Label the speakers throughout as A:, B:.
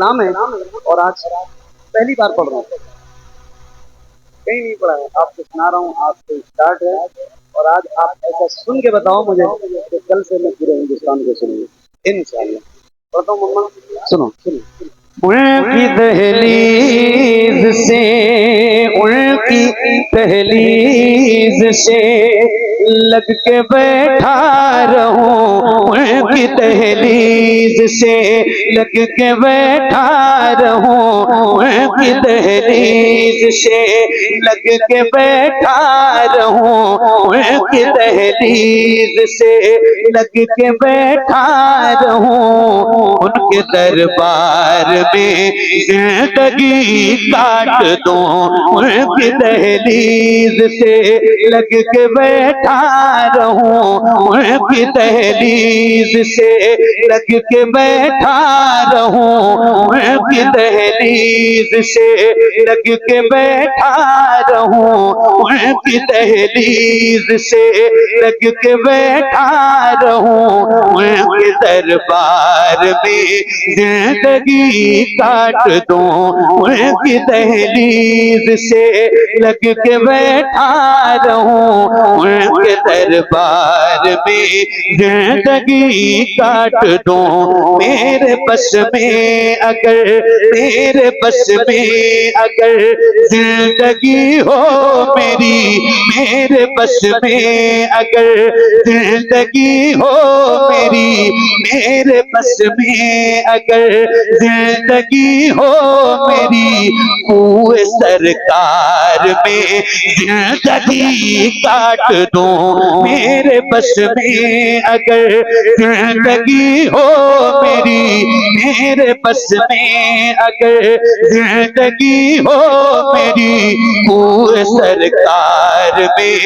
A: कलाम है और आज पहली बार पढ़ रहा हूँ, कहीं नहीं पढ़ा है, आपको सुना रहा हूँ। आपसे स्टार्ट है और आज आप ऐसा सुन के बताओ मुझे कि कल से मैं पूरे हिंदुस्तान को सुनूंगी इंशाअल्लाह। पढ़ता हूँ मम्मा, सुनो सुनो।
B: उनकी दहलीज से, उनकी दहलीज से लग के बैठा रहूं, उनकी दहलीज से लग के बैठा रहूं, उनकी दहलीज से लग के बैठा रहूं, उनकी दहलीज से लग के बैठा रहूं, उनके दरबार में जिंदगी काट दूं, उनकी दहलीज से लग के बैठा रहूं, उनकी दहलीज से लग के बैठा रहूं, उनकी दहलीज से लग के बैठा रहूं, उनकी दहलीज से लग के बैठा रहूं, उनके दरबार में जिंदगी काट दूं, उनकी दहलीज से लग के बैठा रहूं, उनके दरबार में जिंदगी काट दूं। मेरे बस में अगर, मेरे बस में अगर जिंदगी हो मेरी, मेरे बस में अगर जिंदगी हो मेरी, मेरे बस में अगर जिंदगी हो मेरी, पूरे सरकार में जिंदगी काट दूं। मेरे बस में अगर जिंदगी हो मेरी, मेरे बस में अगर जिंदगी हो मेरी, पूरे सरकार में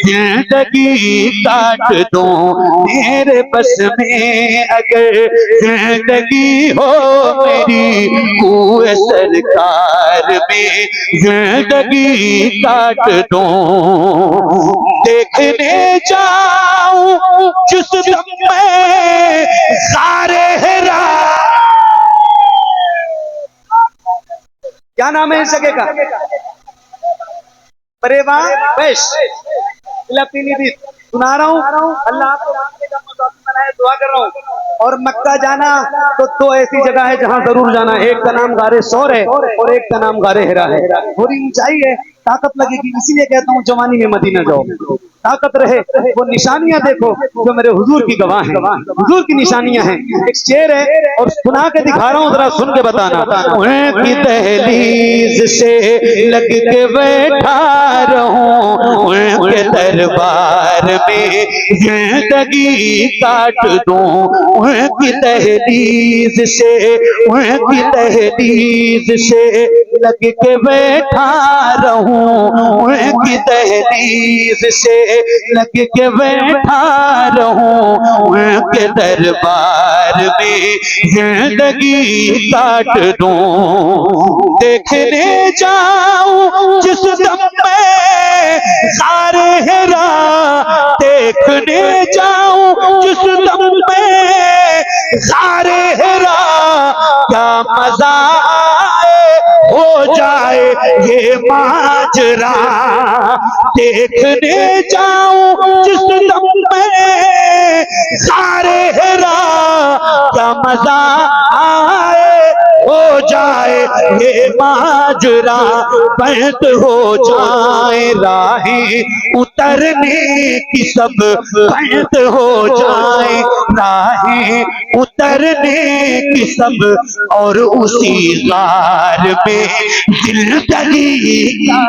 B: जिंदगी काट दूं। मेरे बस में अगर जिंदगी हो मेरी, पूरे सरकार में जिंदगी काट दूं। देखने जाऊं जिस दम में सारे हेरा,
A: क्या नाम है इस जगह का? परेवा बेश पीलीभीत। सुना रहा हूँ, अल्लाह आपको बनाए, दुआ कर रहा हूँ। और मक्का जाना तो दो ऐसी जगह है जहाँ जरूर जाना। एक का नाम गारे सौर है और एक का नाम गारे हिरा है। थोड़ी ऊंचाई है, ताकत लगेगी, इसीलिए कहता हूँ जवानी में मदीना जाओ, ताकत रहे। वो निशानियां देखो जो मेरे हुजूर की गवाह हैं, हुजूर की निशानियां हैं। एक शेर है और सुना के दिखा रहा हूँ, जरा सुन के बताना।
B: उनकी दहलीज से लग के बैठा रहूं, उनके दरबार में जिंदगी काट दूं, उनकी दहलीज से, उनकी दहलीज से लग के बैठा रहूं, उनकी दहलीज से लग के बैठा रहूं, उनके दरबार में जिंदगी काट दूं। देखने जाऊं जिस दम में सारे हेरा, देखने जाऊं जिस दम में सारे हेरा, क्या मजा आए हो जाए ये माजरा। देखने जाऊं जिस दम में सारे हेरा, क्या मजा आए हो जाए ये माजरा। बंद हो जाए राहें उतरने की सब, बंद हो जाए राहें उतरने की सब, और उसी गार में जिंदगी का।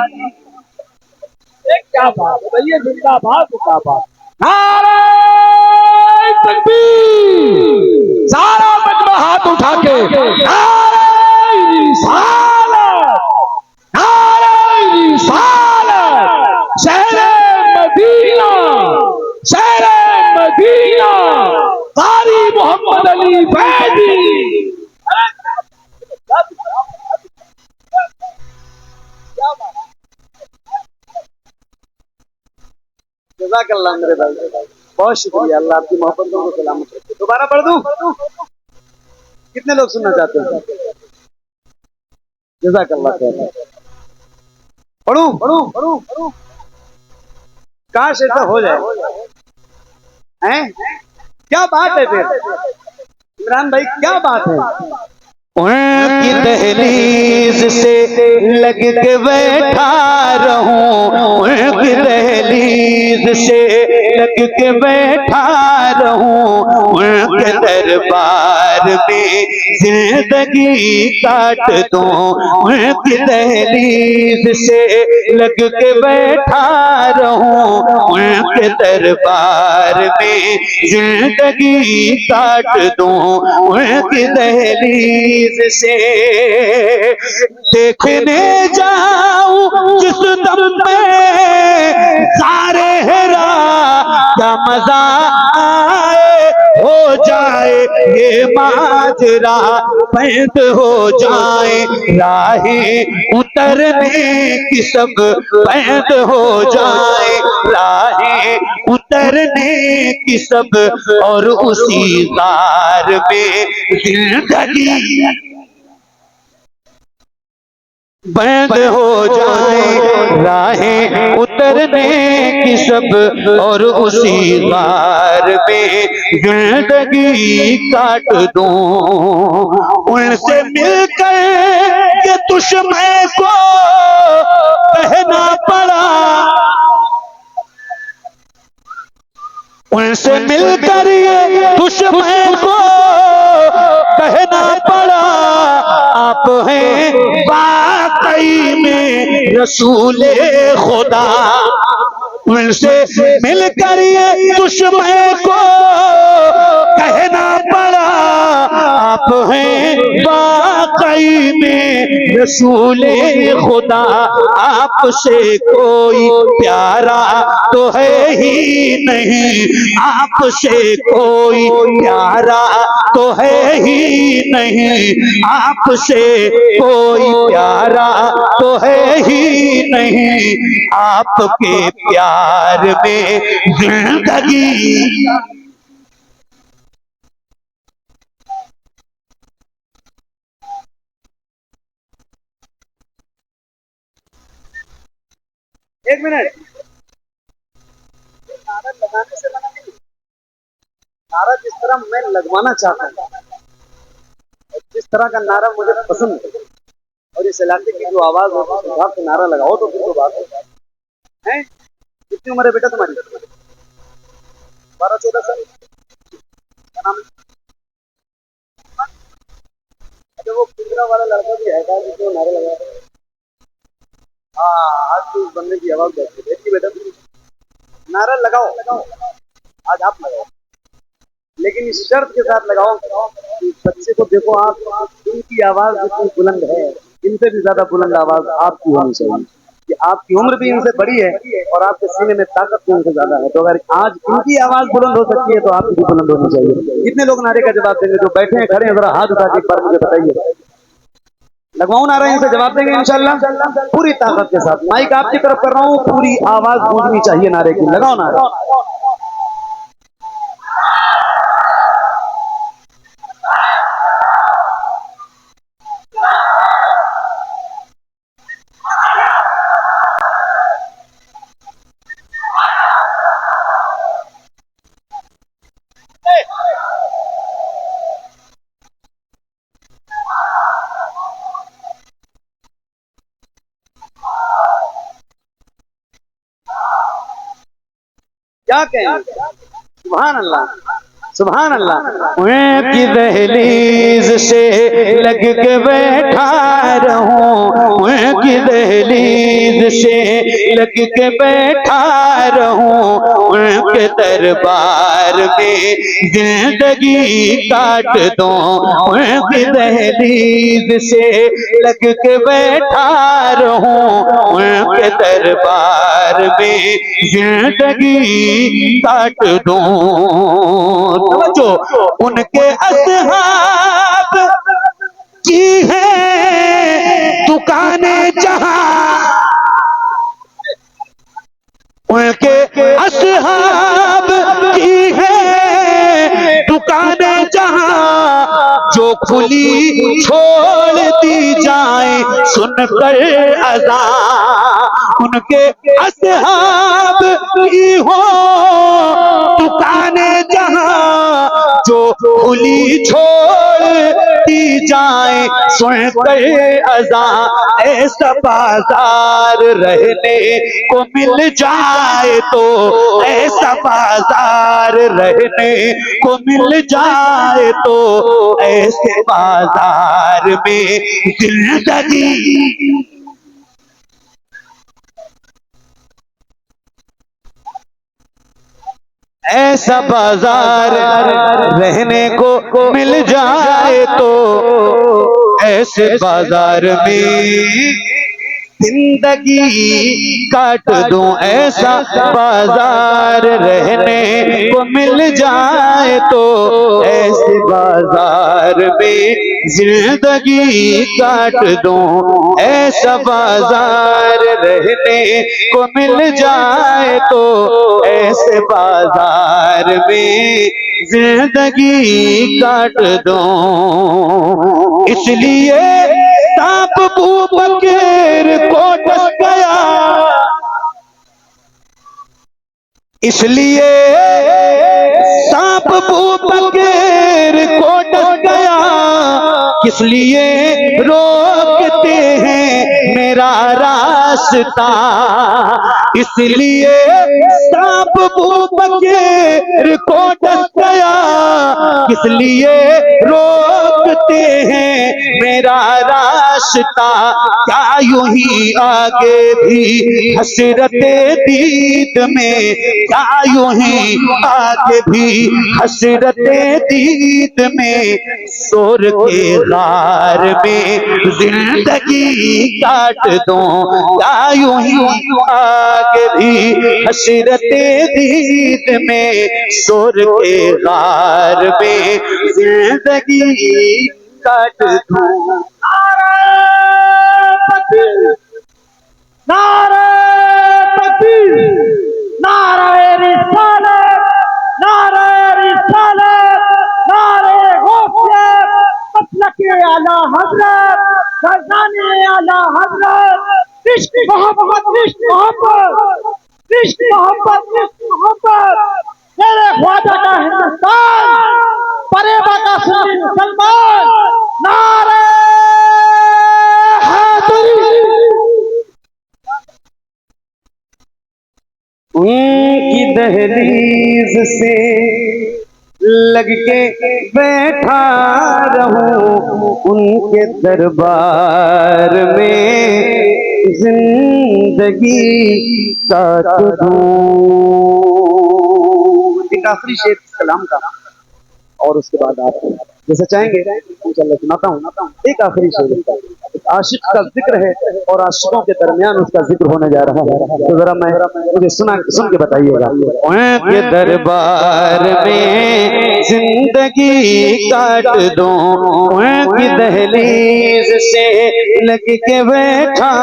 A: क्या बात है भैया, जिंदाबाद जिंदाबाद।
B: नारे तकबीर, सारा मजमा हाथ उठा के नारे रिसालत, नारे रिसालत। शहरे मदीना, शहरे मदीना, कारी मोहम्मद अली फैजी।
A: जज़ाकल्लाह मेरे भाई, बहुत शुक्रिया। अल्लाह आपकी मोहब्बतों को सलामत रखे। दोबारा पढ़ दूं? कितने लोग सुनना चाहते हैं? जज़ाकल्लाह खैर। पढ़ूं पढ़ूं पढ़ूं पढ़ूं, काश ऐसा हो जाए। हैं क्या बात है फिर इमरान भाई, क्या बात है।
B: उनकी दहलीज से लग के बैठा रहूं, उनकी दहलीज से लग के बैठा रहूं, उनके दरबार में जिंदगी काट दूं, उनकी दहलीज से लग के बैठा रहूं, उनके दरबार में जिंदगी काट दूं, उनकी दहलीज से देखने जाऊं जिस दम में सारे हेरा, क्या मजा आए हो जाए ये माजरा, पैद हो जाए राहें उतरने की सब, पैद हो जाए राहें उतरने की सब, और उसी कार में जिंदगी बंद हो जाए राहें उतरने की सब, और उसी कार में जिंदगी काट दूं, उनसे मिलकर के दुश्मन को कहना पड़ा, उनसे मिलकर ये दुश्मन को कहना पड़ा, आप हैं वाकई में रसूले खुदा, उनसे मिलकर ये दुश्मन को कहना पड़ा, आप हैं वाकई में रसूले खुदा, आपसे कोई प्यारा तो है ही नहीं, आपसे कोई प्यारा तो है ही नहीं, आपसे कोई प्यारा तो है ही नहीं, आपके प्यार में जिंदगी
A: एक मिनट, नारा लगाने से मना नहीं, नारा जिस तरह मैं लगवाना चाहता हूँ, जिस तरह का नारा मुझे पसंद है, और इस इलाके की जो आवाज हो उस हिसाब से नारा लगाओ तो फिर तो बात है। कितनी उम्र है बेटा तुम्हारी? 12-14 साल। क्या नाम है? अच्छा वो पिंजरा वाला लड़का भी है क्या जो नारा लगा रहा है? हाँ, आज तो उस बंदे की आवाज देखी बेटा, नारा लगाओ, आज आप लगाओ, लेकिन इस शर्त के साथ लगाओ कि बच्चे को देखो आप, इनकी आवाज जितनी बुलंद है इनसे भी ज्यादा बुलंद आवाज आपकी होनी चाहिए, कि आपकी उम्र भी इनसे बड़ी है और आपके सीने में ताकत भी इनसे ज्यादा है, तो अगर आज इनकी आवाज बुलंद हो सकती है तो आपकी भी बुलंद होनी चाहिए। कितने लोग नारे का जवाब देंगे? जो बैठे हैं खड़े हैं जरा हाथ उठा के एक बार मुझे बताइए। लगवाऊं नारा? इनसे जवाब देंगे इंशाल्लाह पूरी ताकत के साथ। माइक आपकी तरफ कर रहा हूँ, पूरी आवाज गूंजनी चाहिए नारे की। लगाओ नारा। क्या कहें? सुभान अल्लाह, सुभान अल्लाह।
B: की दहलीज से लग के बैठा रहूं, की दहलीज से लग के बैठा रहूं, उनके दरबार में जिंदगी काट दूं, उनकी दहलीज से लग के बैठा रहूं, उनके दरबार में जिंदगी काट दूं। जो उनके असहाब की है दुकानें जहां, उनके असहाब की है दुकानें जहां, जो खुली छोड़ दी जाए सुनकर अज़ा उनके असहाब की हो दुकाने जहां जो खुली छोड़ती जाए सुनकर अज़ा ऐसा बाजार रहने को मिल जाए तो ऐसा बाजार रहने को मिल जाए तो ऐसे बाजार में जिंदगी ऐसा बाजार रहने को मिल जाए तो ऐसे बाजार में जिंदगी काट दूं ऐसा बाजार रहने को मिल जाए तो ऐसे बाजार में जिंदगी काट दूं ऐसा बाजार रहने को मिल जाए तो ऐसे बाजार में जिंदगी काट दूं। इसलिए सांप अबू बकर को डस गया, इसलिए सांप अबू बकर को डस गया। किस लिए रोकते हैं मेरा रास्ता, इसलिए सांप अबू बकर को डस गया। किस लिए रोकते हैं मेरा रास्ता, क्या यूं ही आगे भी हसरते दीद में, क्या यूं ही आगे भी हसरते दीद में शोर के गार में जिंदगी काट दूं, क्या यूं ही आगे भी हसरते दीद में शोर के गार में जिंदगी काट दूं।
A: नारे तकबीर, नारे रिसालत, नारे रिसालत, नारे गौसियत, मसलके आला हजरत, फैज़ाने आला हजरत, इश्क मोहब्बत, इश्क मोहब्बत, इश्क मोहब्बत, इश्क मोहब्बत, मेरे ख्वाजा का हिंदुस्तान, परेबा का सुन्नी मुसलमान, नारे
B: उनकी दहलीज से लग के बैठा रहूं, उनके दरबार में जिंदगी काट दूं।
A: एक आखिरी शेर कलाम का और उसके बाद आप जैसे चाहेंगे इंशाअल्लाह सुनाता हूँ। एक आखिरी शेर आशिक का जिक्र है और आशिकों के दरमियान उसका जिक्र होने जा रहा है, तो जरा मुझे सुन के बताइएगा।
B: उनके दरबार में जिंदगी काट दूं, उनकी दहलीज से लग के बैठा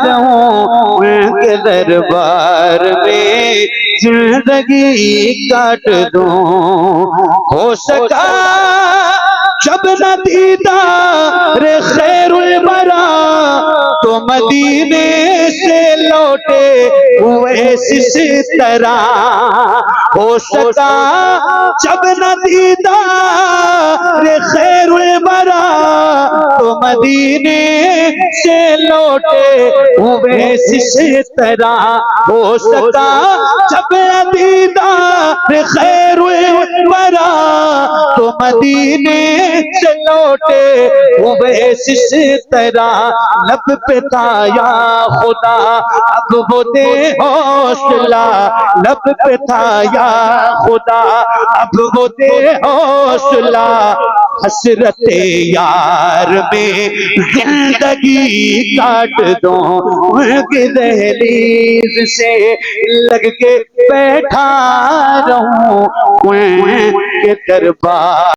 B: रहूं, उनके दरबार में जिंदगी काट दूं। हो सका जब न दीदार खैरुल बरा तो मदीने से लौटे हुए सिस तरह, हो सका जब न दीदार खैरुल बरा तो मदीने से लौटे हुए सिस तरह, हो सका जब न दीदार खैरुल बरा तो मदीने से लौटे हुए सिस तरह। लब पे था या खुदा अब वो दे हौसला, लब पे था या खुदा अब वो दे हौसला, हसरते यार में जिंदगी काट दूं, उनकी दहलीज से लग के बैठा रहूं, उनके दरबार